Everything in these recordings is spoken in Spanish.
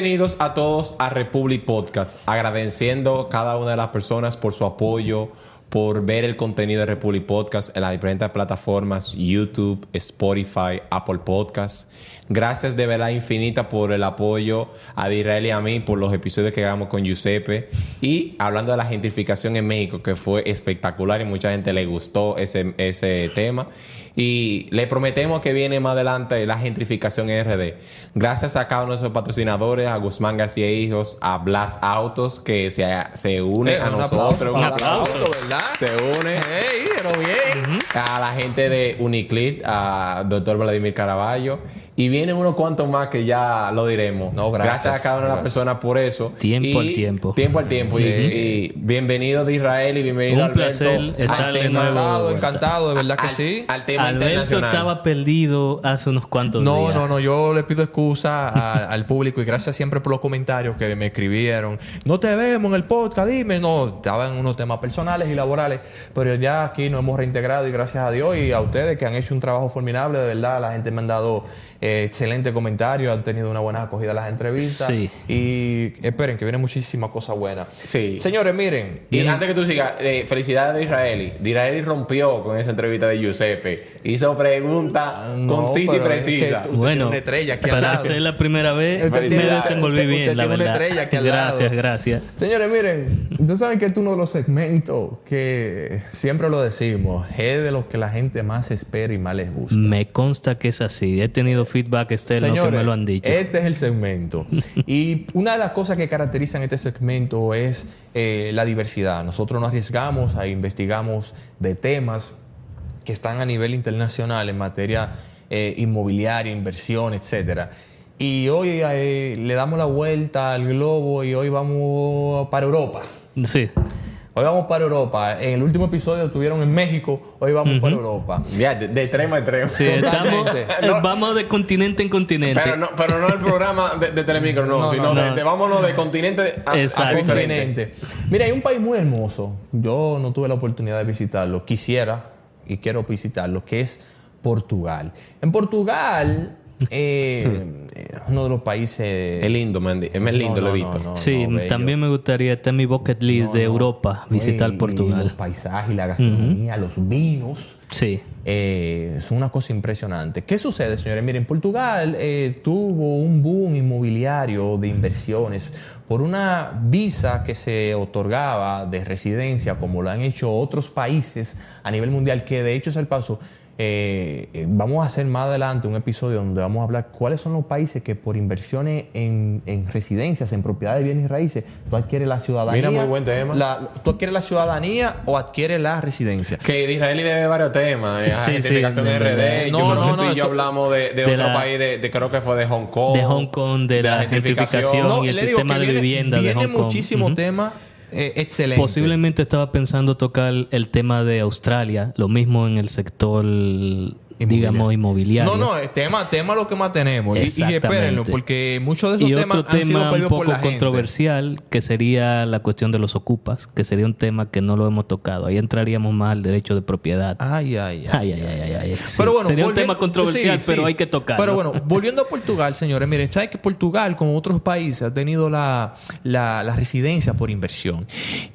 Bienvenidos a todos a Republic Podcast. Agradeciendo a cada una de las personas por su apoyo, por ver el contenido de Republic Podcast en las diferentes plataformas, YouTube, Spotify, Apple Podcast. Gracias de verdad infinita por el apoyo a Israel y a mí, por los episodios que hagamos con Giuseppe. Y hablando de la gentrificación en México, que fue espectacular y mucha gente le gustó ese tema. Y le prometemos que viene más adelante la gentrificación en RD. Gracias a cada uno de nuestros patrocinadores, a Guzmán García Hijos, a Blast Autos, que se une a nosotros. Un aplauso, ¿verdad? Se une. ¡Ey, pero bien! A la gente de Uniclid, a Dr. Vladimir Caraballo. Y vienen unos cuantos más que ya lo diremos. No, gracias a cada una de las personas por eso. Tiempo al tiempo. Tiempo al tiempo. Y bienvenido de Israel y bienvenido Un Alberto. placer estar de nuevo. Encantado, de verdad que sí. Al tema Alberto internacional. estaba perdido hace unos cuantos días. No, yo le pido excusa al público y gracias siempre por los comentarios que me escribieron. No te vemos en el podcast, dime. No, estaban unos temas personales y laborales, pero ya aquí nos hemos reintegrado y gracias a Dios y a ustedes que han hecho un trabajo formidable, de verdad, la gente me han dado excelente comentario, han tenido una buena acogida las entrevistas. Sí. Y esperen que viene muchísimas cosas buenas. Sí. Señores, miren. Y antes que tú sigas, felicidades de Israeli. Israeli rompió con esa entrevista de Giuseppe. Hizo preguntas concisas y precisas. Bueno, una estrella aquí al para lado. ser la primera vez me Felicidades. desenvolví Usted bien, la tiene una verdad. estrella aquí al lado. Gracias. Señores, miren, ustedes saben que este es uno de los segmentos que siempre lo decimos, es de los que la gente más espera y más les gusta. Me consta que es así. He tenido feedback externo que me lo han dicho. Este es el segmento. Y una de las cosas que caracterizan este segmento es la diversidad. Nosotros nos arriesgamos a investigamos de temas que están a nivel internacional en materia inmobiliaria, inversión, etcétera. Y hoy le damos la vuelta al globo y hoy vamos para Europa. Sí. Hoy vamos para Europa. En el último episodio estuvieron en México. Hoy vamos para Europa. Ya, de extremo a extremo. Sí, estamos, Totalmente. vamos de continente en continente. Pero no el programa de Telemicro, sino no. vámonos de continente a Exacto. diferente. Mira, hay un país muy hermoso. Yo no tuve la oportunidad de visitarlo. Quisiera y quiero visitarlo, que es Portugal. En Portugal, uno de los países... Es lindo, Mandy. Es más lindo, lo he visto. Sí, bello. también me gustaría estar en mi bucket list de Europa, visitar Y Portugal. los paisajes, la gastronomía, los vinos. Sí. Son una cosa impresionante. ¿Qué sucede, señores? Miren, Portugal tuvo un boom inmobiliario de inversiones por una visa que se otorgaba de residencia, como lo han hecho otros países a nivel mundial, que de hecho es el paso. Vamos a hacer más adelante un episodio donde vamos a hablar cuáles son los países que por inversiones en residencias, en propiedades de bienes y raíces, tú adquieres la ciudadanía. Mira, muy buen tema. Tú adquieres la ciudadanía o adquieres la residencia. Que de Israel debe varios temas. Sí, Gentrificación sí, RD. verdad. Yo creo que tú y yo hablamos de otro país, creo que fue de Hong Kong. De Hong Kong, de la gentrificación y el le digo sistema que de vivienda de viene Hong Kong. muchísimo tema excelente. Posiblemente estaba pensando tocar el tema de Australia, lo mismo en el sector, digamos, inmobiliario. No, tema lo que más tenemos. Y espérenlo, porque muchos de esos Y temas otro han sido tema un pedidos por poco la gente. controversial, que sería la cuestión de los ocupas, que sería un tema que no lo hemos tocado. Ahí entraríamos más al derecho de propiedad. Ay. Sí. Pero bueno, sería un volviendo- tema controversial, sí, pero sí. hay que tocarlo. Pero bueno, volviendo a Portugal, señores, miren, ¿saben que Portugal, como otros países, ha tenido la residencia por inversión?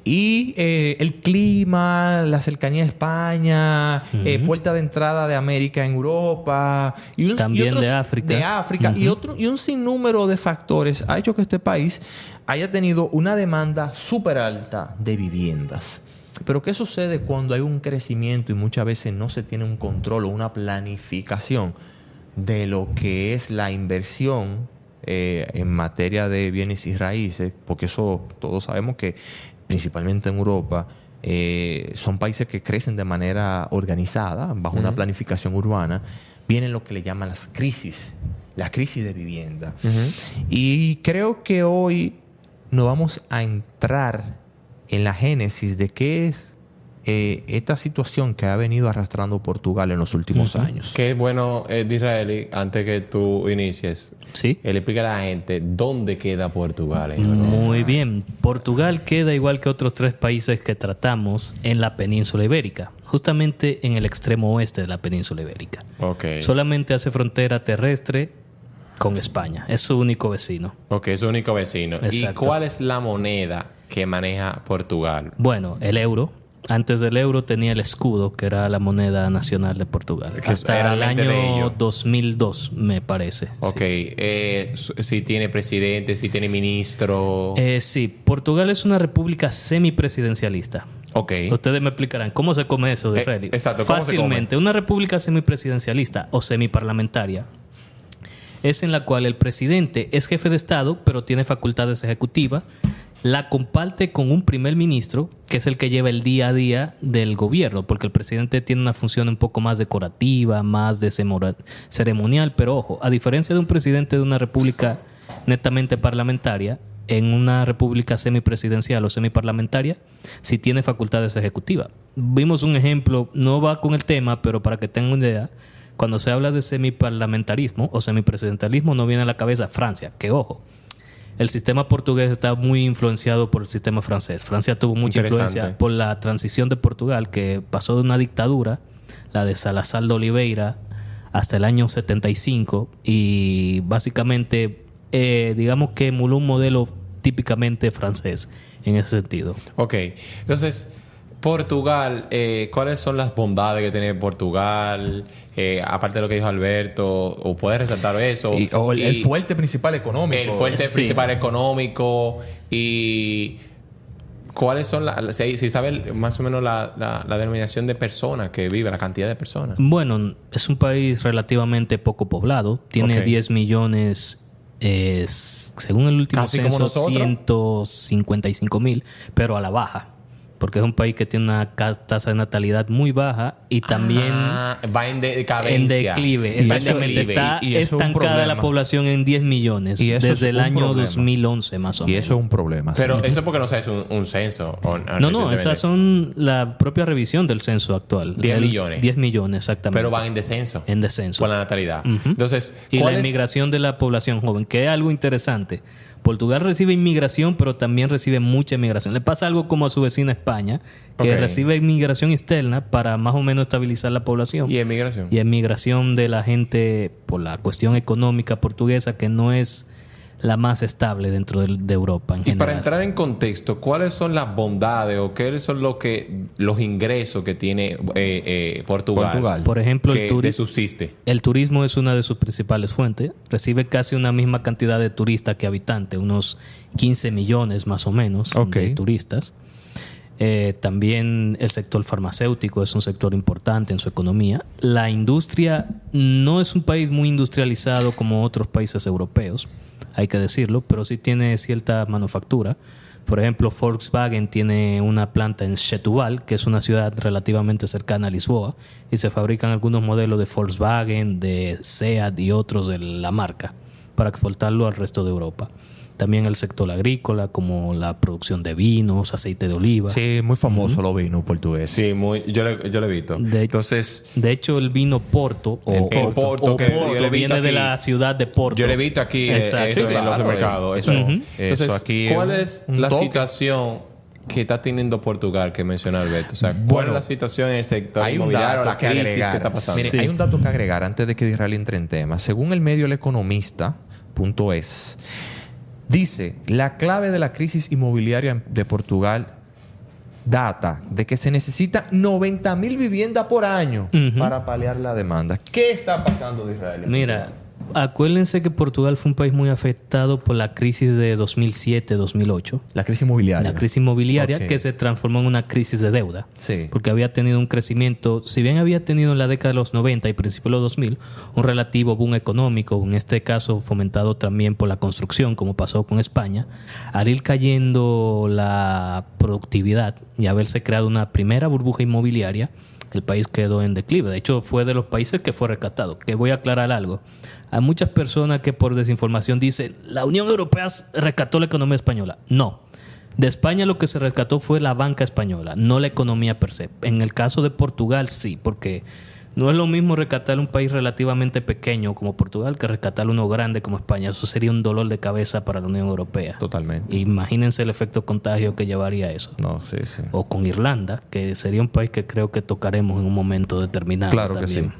Y el clima, la cercanía a España, puerta de entrada de América en Europa, También otros- de África. De África y un sinnúmero de factores ha hecho que este país haya tenido una demanda súper alta de viviendas. Pero ¿qué sucede cuando hay un crecimiento y muchas veces no se tiene un control o una planificación de lo que es la inversión en materia de bienes y raíces? Porque eso todos sabemos que principalmente en Europa son países que crecen de manera organizada, bajo una planificación urbana. Vienen lo que le llaman las crisis, la crisis de vivienda. Y creo que hoy nos vamos a entrar en la génesis de qué es esta situación que ha venido arrastrando Portugal en los últimos años. Qué bueno, Disraeli, antes que tú inicies, Sí. él explica a la gente dónde queda Portugal. Muy bien. Portugal queda igual que otros 3 países que tratamos en la península ibérica, justamente en el extremo oeste de la península ibérica. Ok. Solamente hace frontera terrestre con España. Es su único vecino. Ok, es su único vecino. Exacto. ¿Y cuál es la moneda que maneja Portugal? Bueno, el euro. Antes del euro tenía el escudo, que era la moneda nacional de Portugal. Que Hasta era el mente de año ellos. 2002, me parece. Ok, si tiene presidente, si tiene ministro. Sí, Portugal es una república semipresidencialista. Ok. Ustedes me explicarán cómo se come eso de Israel. exacto, ¿cómo se come? Fácilmente. Una república semipresidencialista o semiparlamentaria es en la cual el presidente es jefe de Estado, pero tiene facultades ejecutivas, la comparte con un primer ministro, que es el que lleva el día a día del gobierno, porque el presidente tiene una función un poco más decorativa, más de ceremonial, pero ojo, a diferencia de un presidente de una república netamente parlamentaria, en una república semipresidencial o semiparlamentaria, sí tiene facultades ejecutivas. Vimos un ejemplo, no va con el tema, pero para que tengan una idea, cuando se habla de semiparlamentarismo o semipresidencialismo no viene a la cabeza Francia, que ojo, el sistema portugués está muy influenciado por el sistema francés. Francia tuvo mucha influencia por la transición de Portugal, que pasó de una dictadura, la de Salazar de Oliveira, hasta el año 75, y básicamente digamos que emuló un modelo típicamente francés en ese sentido. Ok, entonces Portugal, ¿cuáles son las bondades que tiene Portugal? Aparte de lo que dijo Alberto, ¿o puedes resaltar eso? El fuerte principal económico. El fuerte Sí. principal económico. Y ¿cuáles son si sabes más o menos la denominación de personas que vive, la cantidad de personas? Bueno, es un país relativamente poco poblado. Tiene Ok. 10 millones, según el último Casi como censo, nosotros. 155,000, pero a la baja. Porque es un país que tiene una tasa de natalidad muy baja y también Va en decadencia. en declive. Va en Exactamente. declive. Está Y eso es un estancada la problema. población en 10 millones Y eso desde es el un año problema. 2011 más o Y menos. eso es un problema. Pero sí. eso es porque no se hace un censo. No, recientemente. esas son la propia revisión del censo actual. 10 millones. 10 millones, exactamente. Pero van en descenso. en descenso. Por la natalidad. Ujú. Entonces, Y la ¿cuál es? inmigración de la población joven, que es algo interesante. Portugal recibe inmigración, pero también recibe mucha inmigración. Le pasa algo como a su vecina España, que Ok. recibe inmigración externa para más o menos estabilizar la población. Y emigración. Y inmigración de la gente por la cuestión económica portuguesa, que no es la más estable dentro de Europa en Y general. para entrar en contexto, ¿cuáles son las bondades o qué son los ingresos que tiene Portugal? Por ejemplo, que le subsiste. el turismo es una de sus principales fuentes. Recibe casi una misma cantidad de turistas que habitantes, unos 15 millones más o menos Ok. de turistas. También el sector farmacéutico es un sector importante en su economía. La industria no es un país muy industrializado como otros países europeos, hay que decirlo, pero sí tiene cierta manufactura. Por ejemplo, Volkswagen tiene una planta en Setúbal, que es una ciudad relativamente cercana a Lisboa, y se fabrican algunos modelos de Volkswagen, de Seat y otros de la marca para exportarlo al resto de Europa. También el sector agrícola, como la producción de vinos, aceite de oliva. Sí, muy famoso los vinos portugueses. Sí, yo lo he visto. Entonces, De hecho, el vino Porto El Porto, que yo lo he visto viene de aquí. la ciudad de Porto. yo lo he visto aquí Exacto. eso Sí, en los claro, mercados. Eso. Ujú. Entonces, Eso aquí ¿cuál es es un la toque. situación que está teniendo Portugal que menciona Alberto? O sea, ¿cuál Bueno, es la situación en el sector Hay un inmobiliario, dato la que crisis agregar. que está pasando? Mire, Sí. hay un dato que agregar antes de que Israel entre en tema. Según el medio El Economista.es, dice, la clave de la crisis inmobiliaria de Portugal data de que se necesita 90,000 viviendas por año Ujú. para paliar la demanda. ¿Qué está pasando de Israel? Mira, acuérdense que Portugal fue un país muy afectado por la crisis de 2007-2008. La crisis inmobiliaria. La crisis inmobiliaria Ok. que se transformó en una crisis de deuda. Sí. Porque había tenido un crecimiento, si bien había tenido en la década de los 90 y principios de los 2000, un relativo boom económico, en este caso fomentado también por la construcción, como pasó con España, al ir cayendo la productividad y haberse creado una primera burbuja inmobiliaria, el país quedó en declive. De hecho, fue de los países que fue rescatado. Que voy a aclarar algo. Hay muchas personas que por desinformación dicen, la Unión Europea rescató la economía española. No. De España lo que se rescató fue la banca española, no la economía per se. En el caso de Portugal sí, porque no es lo mismo rescatar un país relativamente pequeño como Portugal que rescatar uno grande como España. Eso sería un dolor de cabeza para la Unión Europea. Totalmente. Imagínense el efecto contagio que llevaría eso. No, sí, sí. O con Irlanda, que sería un país que creo que tocaremos en un momento determinado. Claro que también. sí.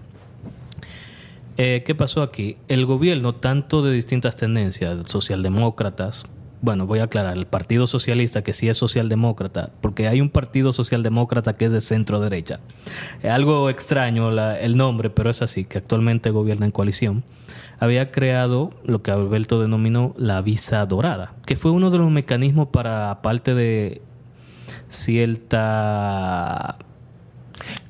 ¿Qué pasó aquí? El gobierno, tanto de distintas tendencias, socialdemócratas, bueno, voy a aclarar, el Partido Socialista, que sí es socialdemócrata, porque hay un partido socialdemócrata que es de centro derecha. Es algo extraño el nombre, pero es así, que actualmente gobierna en coalición. Había creado lo que Alberto denominó la visa dorada, que fue uno de los mecanismos para, aparte de cierta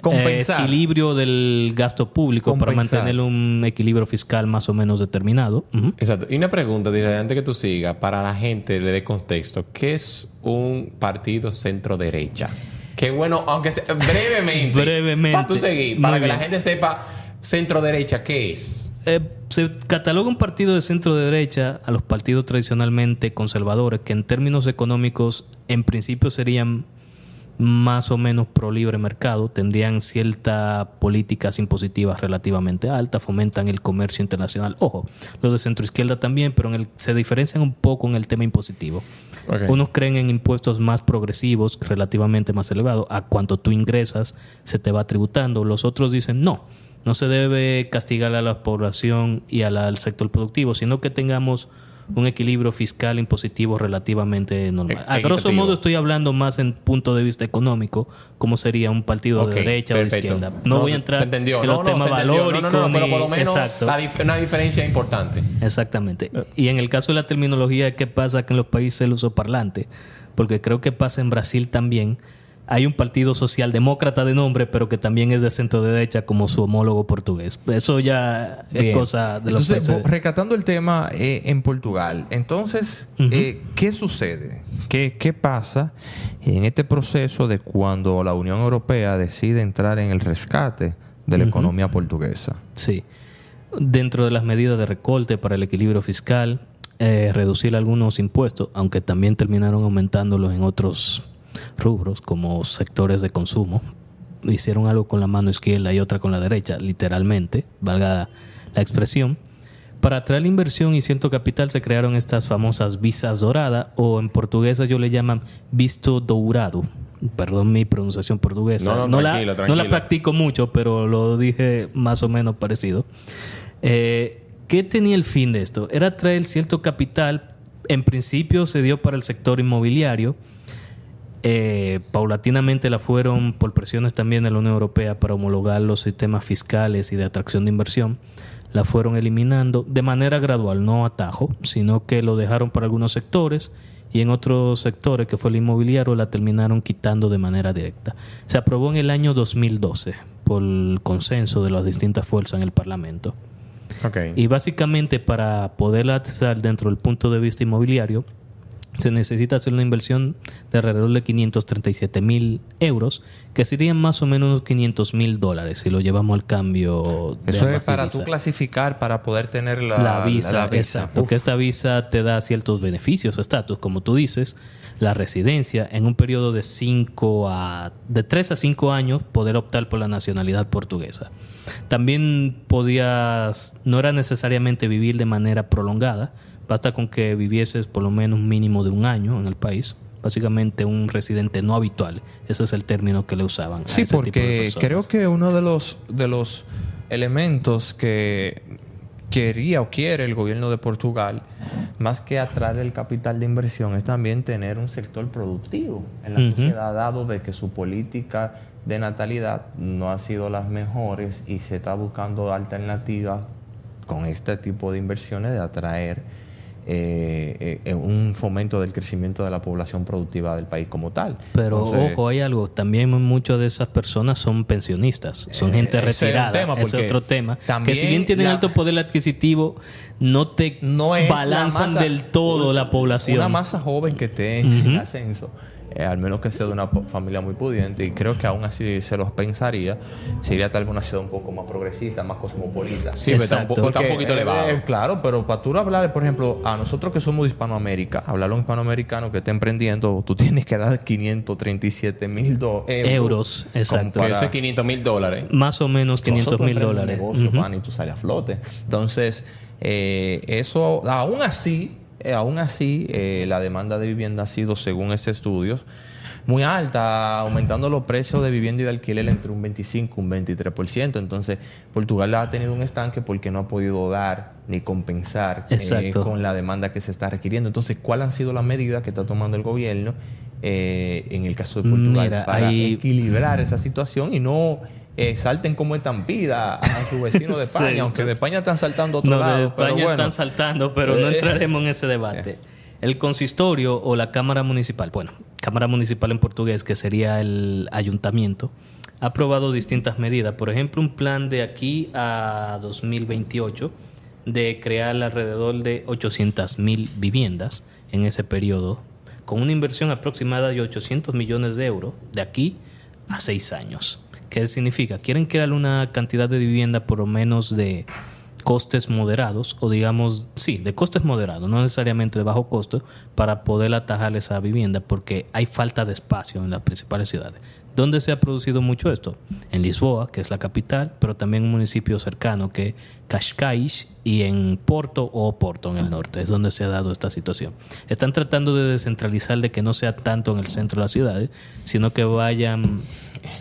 equilibrio del gasto público, para mantener un equilibrio fiscal más o menos determinado. Exacto. Y una pregunta, antes que tú sigas, para la gente le dé contexto, ¿qué es un partido centro-derecha? Qué bueno, aunque sea, brevemente, para tú seguir, para que la gente sepa centro-derecha, ¿qué es? Se cataloga un partido de centro derecha a los partidos tradicionalmente conservadores, que en términos económicos en principio serían más o menos pro libre mercado, tendrían ciertas políticas impositivas relativamente altas, fomentan el comercio internacional. Ojo, los de centro izquierda también, pero se diferencian un poco en el tema impositivo. Okay. Unos creen en impuestos más progresivos, relativamente más elevados, a cuanto tú ingresas se te va tributando. Los otros dicen no se debe castigar a la población y al sector productivo, sino que tengamos un equilibrio fiscal impositivo relativamente normal. A grosso modo estoy hablando más en punto de vista económico, como sería un partido de derecha o de izquierda. No voy a entrar en los temas valóricos. Pero por lo menos una diferencia importante. Exactamente. Y en el caso de la terminología, ¿qué pasa aquí en los países lusoparlantes? Porque creo que pasa en Brasil también. Hay un partido socialdemócrata de nombre, pero que también es de centro derecha, como su homólogo portugués. Eso ya es cosa de los países. Entonces, rescatando el tema en Portugal, entonces, ¿qué sucede? ¿Qué pasa en este proceso de cuando la Unión Europea decide entrar en el rescate de la economía portuguesa? Sí. Dentro de las medidas de recorte para el equilibrio fiscal, reducir algunos impuestos, aunque también terminaron aumentándolos en otros rubros como sectores de consumo. Hicieron algo con la mano izquierda y otra con la derecha, literalmente, valga la expresión. Para atraer la inversión y cierto capital se crearon estas famosas visas doradas, o en portugués ellos le llaman visto dourado. Perdón mi pronunciación portuguesa. No la practico mucho, pero lo dije más o menos parecido. ¿Qué tenía el fin de esto? Era traer cierto capital. En principio se dio para el sector inmobiliario. Paulatinamente la fueron por presiones también de la Unión Europea para homologar los sistemas fiscales y de atracción de inversión. La fueron eliminando de manera gradual, no a tajo, sino que lo dejaron para algunos sectores y en otros sectores, que fue el inmobiliario, la terminaron quitando de manera directa. Se aprobó en el año 2012 por el consenso de las distintas fuerzas en el Parlamento. Okay. Y básicamente para poder acceder dentro del punto de vista inmobiliario, se necesita hacer una inversión de alrededor de 537,000 euros, que serían más o menos unos $500,000 si lo llevamos al cambio de eso es para tú clasificar, para poder tener la visa. Exacto, que esta visa te da ciertos beneficios o estatus, como tú dices, la residencia en un periodo de 3 a 5 años, poder optar por la nacionalidad portuguesa. También no era necesariamente vivir de manera prolongada. Basta con que vivieses por lo menos un mínimo de un año en el país. Básicamente un residente no habitual. Ese es el término que le usaban. Sí, porque creo que uno de los elementos que quería o quiere el gobierno de Portugal, más que atraer el capital de inversión, es también tener un sector productivo en la sociedad, dado de que su política de natalidad no ha sido las mejores y se está buscando alternativas con este tipo de inversiones de atraer un fomento del crecimiento de la población productiva del país como tal. Pero ojo, hay algo, también muchas de esas personas son pensionistas, son gente retirada. Ese es otro tema, que si bien tienen alto poder adquisitivo, no balanzan del todo la población. Una masa joven que esté en ascenso, al menos que sea de una familia muy pudiente, y creo que aún así se los pensaría, sería tal vez una ciudad un poco más progresista, más cosmopolita. Sí, pero está un poquito elevado. Claro, pero para tú hablar, por ejemplo, a nosotros que somos de Hispanoamérica, hablar a un hispanoamericano que esté emprendiendo, tú tienes que dar 537,000 euros. Exacto. Eso es $500,000. Más o menos $500,000. Negocio, y tú sales a flote. Entonces, eso, aún así, aún así, la demanda de vivienda ha sido, según este estudio, muy alta, aumentando los precios de vivienda y de alquiler entre un 25 y un 23%. Entonces, Portugal ha tenido un estanque porque no ha podido dar ni compensar con la demanda que se está requiriendo. Entonces, ¿cuáles han sido las medidas que está tomando el gobierno en el caso de Portugal para equilibrar esa situación y no salten como estampida a su vecino de España? Sí. Aunque de España están saltando a otro lado. De España están saltando, pero no entraremos en ese debate. El consistorio o la Cámara Municipal, Cámara Municipal en portugués, que sería el ayuntamiento, ha aprobado distintas medidas. Por ejemplo, un plan de aquí a 2028 de crear alrededor de 800.000 viviendas en ese periodo, con una inversión aproximada de 800 millones de euros de aquí a 6 años. ¿Qué significa? Quieren crear una cantidad de vivienda por lo menos de costes moderados, o digamos, sí, de costes moderados, no necesariamente de bajo costo, para poder atajar esa vivienda, porque hay falta de espacio en las principales ciudades. ¿Dónde se ha producido mucho esto? En Lisboa, que es la capital, pero también en un municipio cercano que es Cascais, y en Porto o Oporto en el norte, es donde se ha dado esta situación. Están tratando de descentralizar, de que no sea tanto en el centro de las ciudades, sino que vayan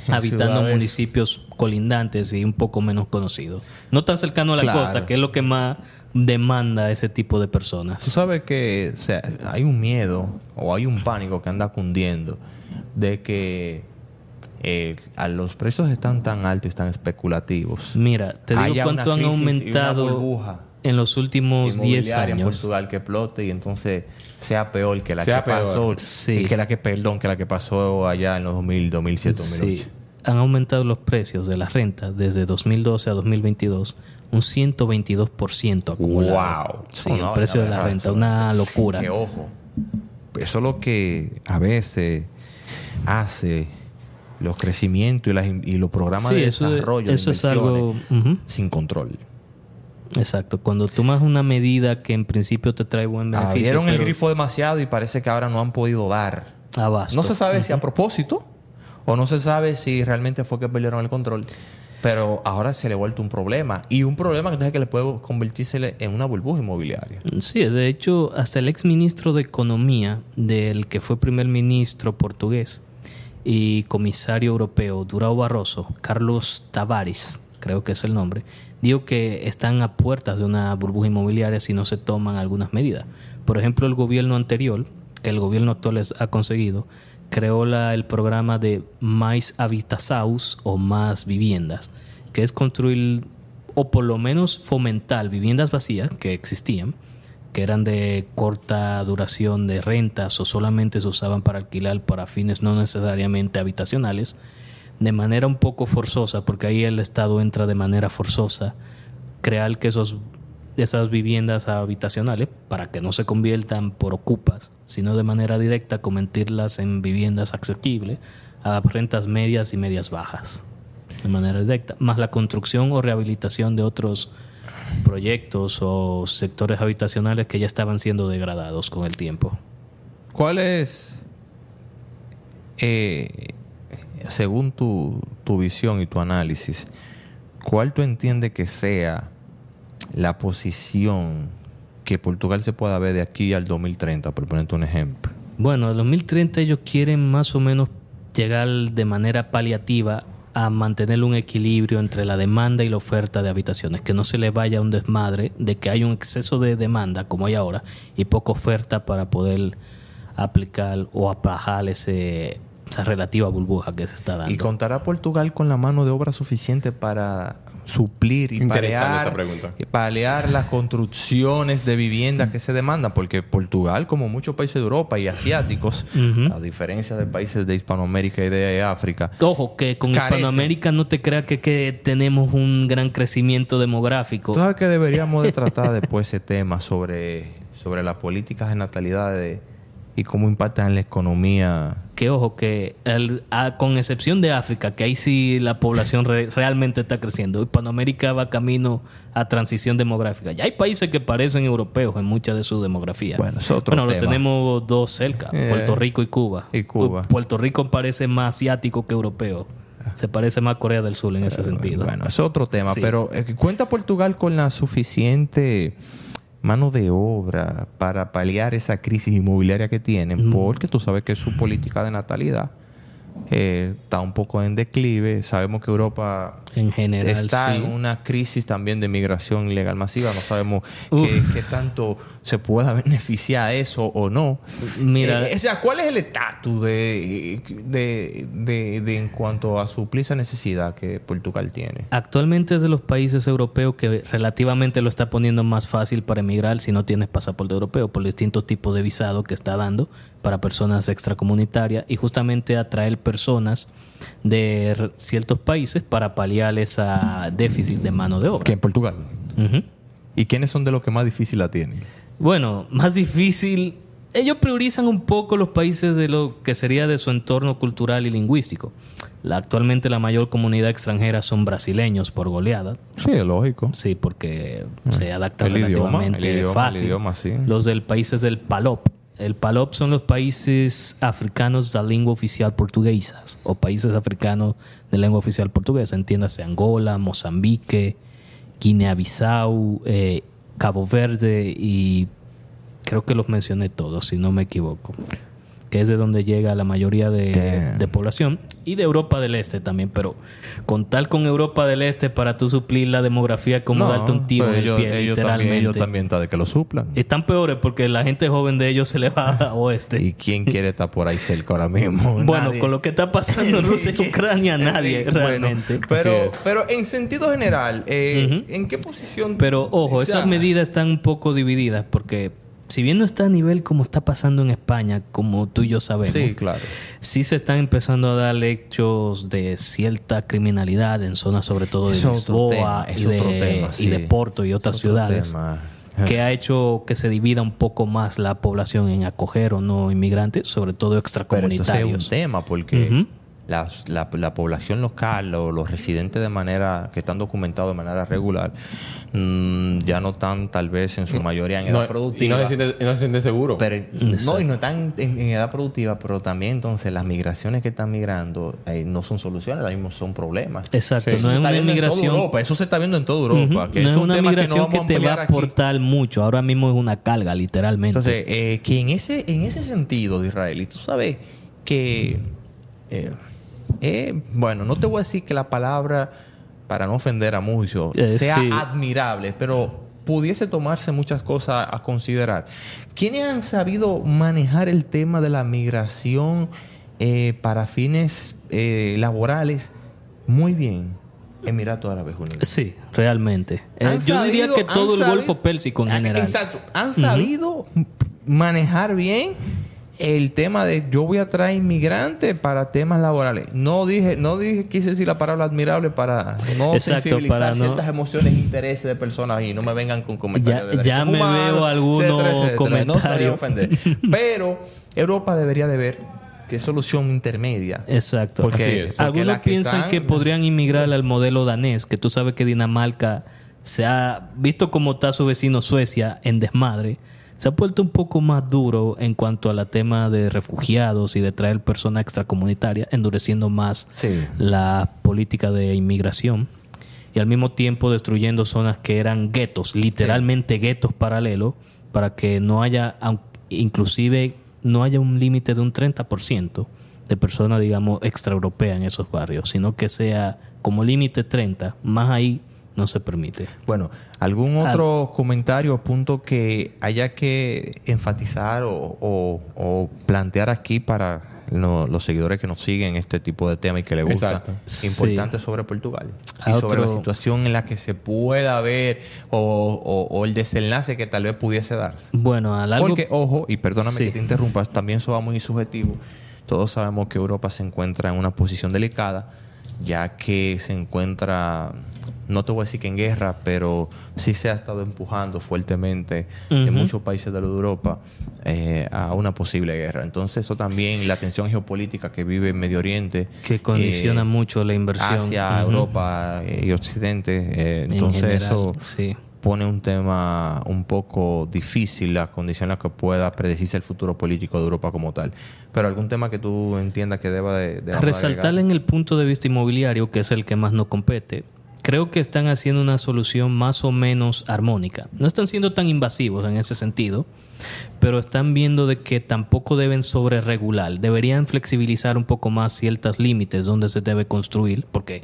habitando municipios colindantes y un poco menos conocidos. No tan cercano a la costa, que es lo que más demanda a ese tipo de personas. Tú sabes que hay un miedo o hay un pánico que anda cundiendo de que a los precios están tan altos y tan especulativos. Mira, te digo cuánto han aumentado en los últimos 10 años. En Portugal que explote y entonces sea peor que la que pasó. Sí. Que la que pasó allá en los 2007, 2008. Sí. Han aumentado los precios de las rentas desde 2012 a 2022 un 122% acumulado. ¡Wow! Sí, el precio de la renta, una locura. Que ojo, eso es lo que a veces hace los crecimientos y los programas de desarrollo eso de es algo sin control. Exacto. Cuando tomas una medida que en principio te trae buen beneficio, abrieron el grifo demasiado y parece que ahora no han podido dar abasto. No se sabe si a propósito o no se sabe si realmente fue que perdieron el control. Pero ahora se le ha vuelto un problema. Y un problema que entonces que le puede convertirse en una burbuja inmobiliaria. Sí, de hecho, hasta el ex ministro de Economía, del que fue primer ministro portugués y comisario europeo, Durão Barroso, Carlos Tavares, creo que es el nombre, dijo que están a puertas de una burbuja inmobiliaria si no se toman algunas medidas. Por ejemplo, el gobierno anterior, que el gobierno actual ha conseguido, creó el programa de Mais Habitações o Más Viviendas, que es construir o por lo menos fomentar viviendas vacías que existían, que eran de corta duración de rentas o solamente se usaban para alquilar para fines no necesariamente habitacionales, de manera un poco forzosa, porque ahí el Estado entra de manera forzosa, crear que esas viviendas habitacionales, para que no se conviertan por ocupas, sino de manera directa convertirlas en viviendas asequibles a rentas medias y medias bajas, de manera directa, más la construcción o rehabilitación de otros proyectos o sectores habitacionales que ya estaban siendo degradados con el tiempo. ¿Cuál es, según tu visión y tu análisis, cuál tú entiendes que sea la posición que Portugal se pueda ver de aquí al 2030, por ponerte un ejemplo? Bueno, al 2030 ellos quieren más o menos llegar de manera paliativa a mantener un equilibrio entre la demanda y la oferta de habitaciones, que no se le vaya un desmadre de que hay un exceso de demanda como hay ahora y poca oferta para poder aplicar o aplajar esa relativa burbuja que se está dando. ¿Y contará Portugal con la mano de obra suficiente para suplir y paliar las construcciones de viviendas que se demandan? Porque Portugal, como muchos países de Europa y asiáticos, a diferencia de países de Hispanoamérica y de África, ojo, que con Hispanoamérica no te creas que tenemos un gran crecimiento demográfico. Tú sabes que deberíamos de tratar después ese tema sobre las políticas de natalidad y cómo impactan en la economía. Que ojo, que con excepción de África, que ahí sí la población realmente está creciendo, Hispanoamérica va camino a transición demográfica. Ya hay países que parecen europeos en mucha de su demografía. Bueno, es otro tema. Lo tenemos dos cerca, Puerto Rico y Cuba. Puerto Rico parece más asiático que europeo. Se parece más a Corea del Sur en ese sentido. Bueno, es otro tema. Sí. Pero ¿cuenta Portugal con la suficiente mano de obra para paliar esa crisis inmobiliaria que tienen, porque tú sabes que su política de natalidad está un poco en declive. Sabemos que Europa En general, está sí. en una crisis también de migración ilegal masiva. No sabemos qué tanto se pueda beneficiar eso o no. Mira, O sea, ¿cuál es el estatus de en cuanto a suplir esa necesidad que Portugal tiene? actualmente es de los países europeos que relativamente lo está poniendo más fácil para emigrar si no tienes pasaporte europeo por distintos tipos de visado que está dando para personas extracomunitarias y justamente atraer personas de ciertos países para paliar esa déficit de mano de obra. Que en Portugal. Ujú. ¿Y quiénes son de los que más difícil la tienen? Bueno, más difícil. Ellos priorizan un poco los países de lo que sería de su entorno cultural y lingüístico. Actualmente la mayor comunidad extranjera son brasileños por goleada. Sí, es lógico. Sí, porque se adaptan El idioma, relativamente fácil. el idioma, sí. Los del países del PALOP. El PALOP son los países africanos de lengua oficial portuguesa o países africanos de lengua oficial portuguesa. Entiéndase Angola, Mozambique, Guinea-Bissau, Cabo Verde y creo que los mencioné todos, si no me equivoco. Que es de donde llega la mayoría de población. Y de Europa del Este también. Pero contar con Europa del Este para tú suplir la demografía como darte un tiro en el pie, literalmente. Ellos también está de que lo suplan. Están peores porque la gente joven de ellos se le va a oeste. ¿Y quién quiere estar por ahí cerca ahora mismo? Bueno, Nadie. con lo que está pasando en Rusia y Ucrania, nadie realmente. Pero, Así es. pero en sentido general, Ujú. ¿en qué posición? Pero ojo, o sea, esas medidas están un poco divididas porque si bien no está a nivel como está pasando en España, como tú y yo sabemos, Sí, claro. sí se están empezando a dar hechos de cierta criminalidad en zonas sobre todo de Es otro Lisboa tema, es otro tema, y sí. de Porto y otras Es otro ciudades, tema. que ha hecho que se divida un poco más la población en acoger o no inmigrantes, sobre todo Pero entonces es extracomunitarios. un tema porque Ujú. la población local o los residentes que están documentados de manera regular ya no están tal vez en su mayoría en edad Y productiva. no se siente seguro. Pero, Exacto. y no están en edad productiva, pero también entonces las migraciones que están migrando no son soluciones, ahora mismo son problemas. Exacto, Sí, no Eso es se está una viendo en toda inmigración. Europa, eso se está viendo en toda Europa. Ujú. Que No es un una tema migración no que vamos te va ampliar a aquí. aportar mucho. Ahora mismo es una carga, literalmente. Entonces, que en ese sentido de Israel, y tú sabes que, bueno, no te voy a decir que la palabra, para no ofender a muchos, sea sí. admirable, pero pudiese tomarse muchas cosas a considerar. ¿Quiénes han sabido manejar el tema de la migración para fines laborales muy bien? Emiratos Árabes Unidos. Sí, realmente. Han Yo diría sabido- que todo han el Golfo sabido- Pérsico en general. Exacto. Han sabido manejar bien el tema de yo voy a traer inmigrantes para temas laborales. Quise decir la palabra admirable para no Exacto, sensibilizar para no- ciertas emociones e intereses de personas y no me vengan con comentarios de Ya derechos me humanos, veo algunos etcétera. No se comentarios. vayan a ofender. Pero Europa debería de ver qué solución intermedia. Exacto. Porque- Así es. porque Algunos las que piensan están- que podrían inmigrar al modelo danés, que tú sabes que Dinamarca se ha visto como está su vecino Suecia en desmadre. Se ha puesto un poco más duro en cuanto a la tema de refugiados y de traer personas extracomunitarias, endureciendo más Sí. la política de inmigración y al mismo tiempo destruyendo zonas que eran guetos, literalmente guetos paralelos, para que no haya, inclusive no haya un límite de un 30% de personas, digamos, extraeuropeas en esos barrios, sino que sea como límite 30, más ahí no se permite. Bueno, ¿algún otro comentario o punto que haya que enfatizar o plantear aquí para los seguidores que nos siguen este tipo de tema y que les gusta? Exacto. Importante sobre Portugal. Y A sobre la otro- situación en la que se pueda ver o el desenlace que tal vez pudiese darse. Bueno, a largo... Porque, ojo, y perdóname Sí. que te interrumpa, también eso va muy subjetivo. Todos sabemos que Europa se encuentra en una posición delicada, ya que se encuentra, no te voy a decir que en guerra, pero sí se ha estado empujando fuertemente en Ujú. muchos países de Europa a una posible guerra. Entonces eso también, la tensión geopolítica que vive en Medio Oriente, que condiciona mucho la inversión. Asia, Ujú. Europa y Occidente. En Entonces general, eso sí. pone un tema un poco difícil, la condición en la que pueda predecirse el futuro político de Europa como tal. Pero algún tema que tú entiendas que deba de Resaltar en el punto de vista inmobiliario, que es el que más nos compete, creo que están haciendo una solución más o menos armónica. No están siendo tan invasivos en ese sentido, pero están viendo de que tampoco deben sobreregular. Deberían flexibilizar un poco más ciertos límites donde se debe construir, porque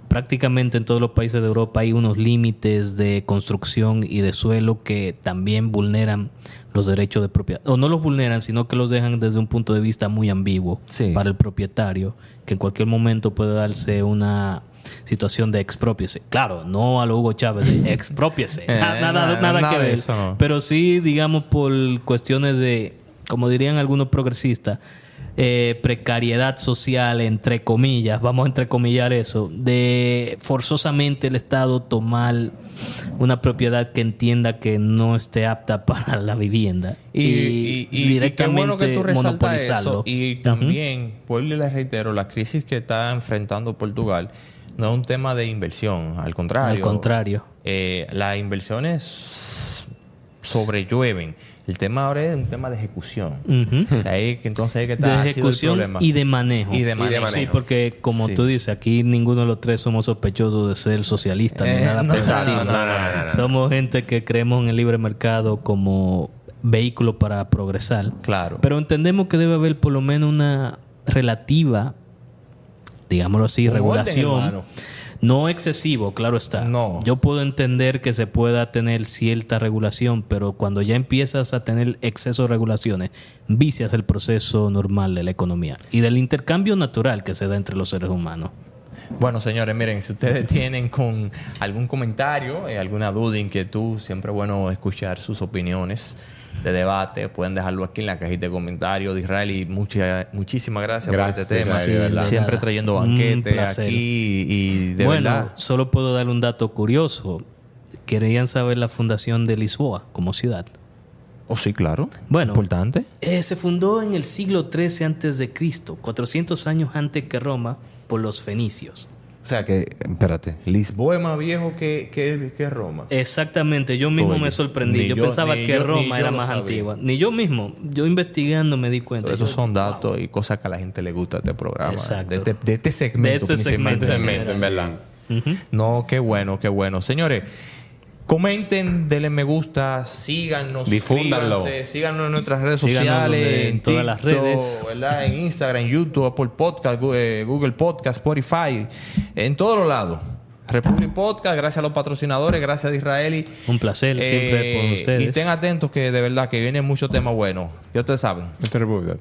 prácticamente en todos los países de Europa hay unos límites de construcción y de suelo que también vulneran los derechos de propiedad. O no los vulneran, sino que los dejan desde un punto de vista muy ambiguo para el propietario, que en cualquier momento puede darse una situación de expropiese. Claro, no a lo Hugo Chávez, de expropiese. Nada que ver. Eso, no. Pero sí, digamos, por cuestiones de, como dirían algunos progresistas, precariedad social, entre comillas, vamos a entrecomillar eso, de forzosamente el Estado tomar una propiedad que entienda que no esté apta para la vivienda y directamente qué bueno que tú resaltas eso. Y también, uh-huh, pues les reitero, la crisis que está enfrentando Portugal no es un tema de inversión, al contrario. Al contrario. Las inversiones sobrellueven. El tema ahora es un tema de ejecución. Uh-huh. Ahí, entonces hay que estar de ejecución y de manejo. Y de manejo. Sí, porque como tú dices, aquí ninguno de los tres somos sospechosos de ser socialistas ni nada pesativo. No. Somos gente que creemos en el libre mercado como vehículo para progresar. Claro. Pero entendemos que debe haber por lo menos una relativa, digámoslo así, regulación. No excesivo, claro está. No. Yo puedo entender que se pueda tener cierta regulación, pero cuando ya empiezas a tener exceso de regulaciones, vicias el proceso normal de la economía y del intercambio natural que se da entre los seres humanos. Bueno, señores, miren, si ustedes tienen con algún comentario, alguna duda, inquietud, siempre es bueno escuchar sus opiniones de debate. Pueden dejarlo aquí en la cajita de comentarios. Disraeli, muchísimas gracias por este tema. Sí, de siempre trayendo banquete aquí y de verdad. Bueno, solo puedo dar un dato curioso. ¿Querían saber la fundación de Lisboa como ciudad? Oh, sí, claro. Bueno, importante. Se fundó en el siglo XIII a.C., 400 años antes que Roma, por los fenicios. O sea que, espérate, Lisboa es más viejo que Roma. Exactamente, yo mismo me sorprendí. Yo pensaba que Roma era más antigua. Ni yo mismo, yo investigando me di cuenta. Estos son datos y cosas que a la gente le gusta de este programa. Exacto. De este segmento. De este segmento, en verdad. Uh-huh. No, qué bueno, qué bueno. Señores, comenten, denle me gusta, síganos, difúndanlo, síganos en nuestras redes sociales, en todas las redes, ¿verdad? En Instagram, YouTube, Apple Podcast, Google Podcast, Spotify, en todos los lados. Republic Podcast, gracias a los patrocinadores, gracias a Disraeli. Un placer siempre por ustedes. Y estén atentos que de verdad que vienen muchos temas buenos. Ya ustedes saben. Este Republic.